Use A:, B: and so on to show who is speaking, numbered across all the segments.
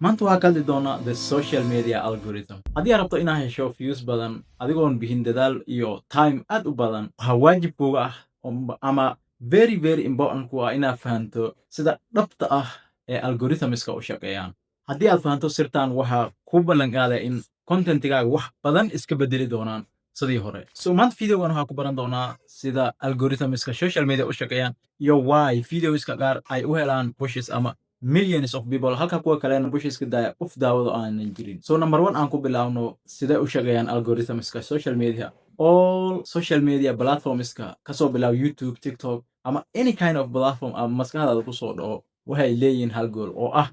A: Maanta waxaa ka hadli doonaa the social media algorithm. Haddii aad rabto inaad hesho views badan adigoon bixin dadaal iyo time aad u badan, waxaa waajib kuuga ah ama very important ku ah inaad fahanto sida dhabta ah ee algorithmska u shaqeeyaan. Haddii aad fahanto sirtan, waxaa kuu ballan qaadaya in contentigaaga wax badan iska bedeli doonaan sidii hore. So maanta videogan waxaa ku baran doonaa sida algorithmska social media u shaqeeyaan iyo why videoska qaar ay u helaan pushes ama millions of people halka kuwa kalena bushiska daaya qof daawado aanan jirin. So number 1 aan ku bilaabno sida u shaqeeyaan algorithmska social media. All social media platformska kasoo bilaab YouTube, TikTok ama any kind of platform ama maskaxdaada ku soo dhaco waxay leeyihiin hal goal oo ah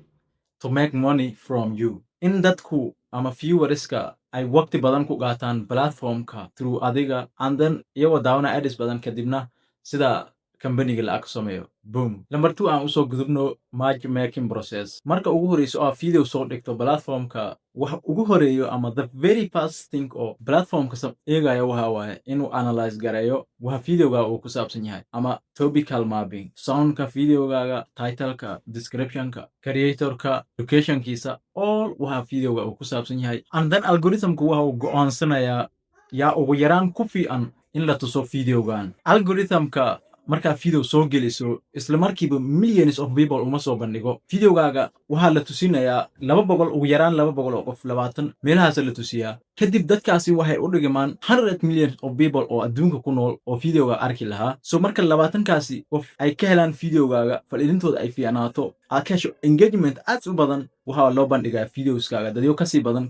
A: to make money from you. In dadku ama viewerska ay waqti badan ku qaataan platformka through adiga and then iyagoo daawana ads badan kadibna sida kambaniga lacag sameeyo. Boom. Number 2 aan usoo gudubno match making process. Marka ugu horeyso oo video soo dhigto platformka, waxa ugu horeeyo ama the very first thing oo platformka eegaya waxa waaye inuu analyze gareeyo waxa videoga uu ku saabsan yahay ama topical mapping, soundka videogaaga, titleka, descriptionka, creatorka, locationkiisa, all waxa videoga uu ku saabsan yahay. And then algorithmku waxa uu go'aansanayaa yaa ugu yaraan ku fiican in la tuso videogan. Algorithmka markaa video soo geliso isla markiiba millions of people uma soo bandhigo. Videogaaga waxaa la tusinayaa 200 ugu yaraan 200 oo qof 20 meelahaas la tusiyaa. Kadib dadkaasi waxay u dhigamaan 100 million of people oo adduunka ku nool oo videoga arki lahaa. So marka 20 kaasi qof ay ka helaan videogaaga fadhiidintooda ay fiicnaato, aad ka hesho engagement aad u badan, waxaa loo bandhigaa videoskaaga dadyo kasii badan.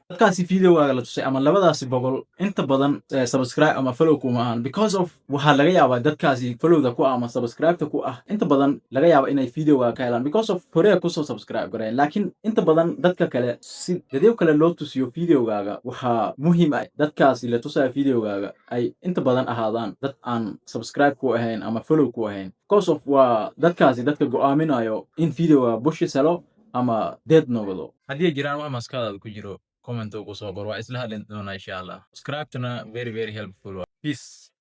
A: Dadkaasi videogaaga la tusay ama labadaasi boqol inta badan subscribe ama follow kuma ahan because of waxaa laga yaabaa dadkaasi followda ku ama subscribe ku ah inta badan laga yaabo inay videogaaga ka helaan because of korea kusoo subscribe gareen. Laakiin inta badan dadka kale si dadyo kale loo tusiyo videogaaga waxaa muhiim ah dadkaasi la tusaya videogaaga ay inta badan ahaadaan dad aan subscribe ku ahayn ama follow ku ahayn because of waa dadkaasi dadka go'aaminayo in videoga bushes helo ama dead noqdo. Haddii jiraan wax maskaxdaada ku jiro comment ugu soo qor, waa isla hadlin doonaa insha Allah. Subscribe-tuna very helpful. Peace.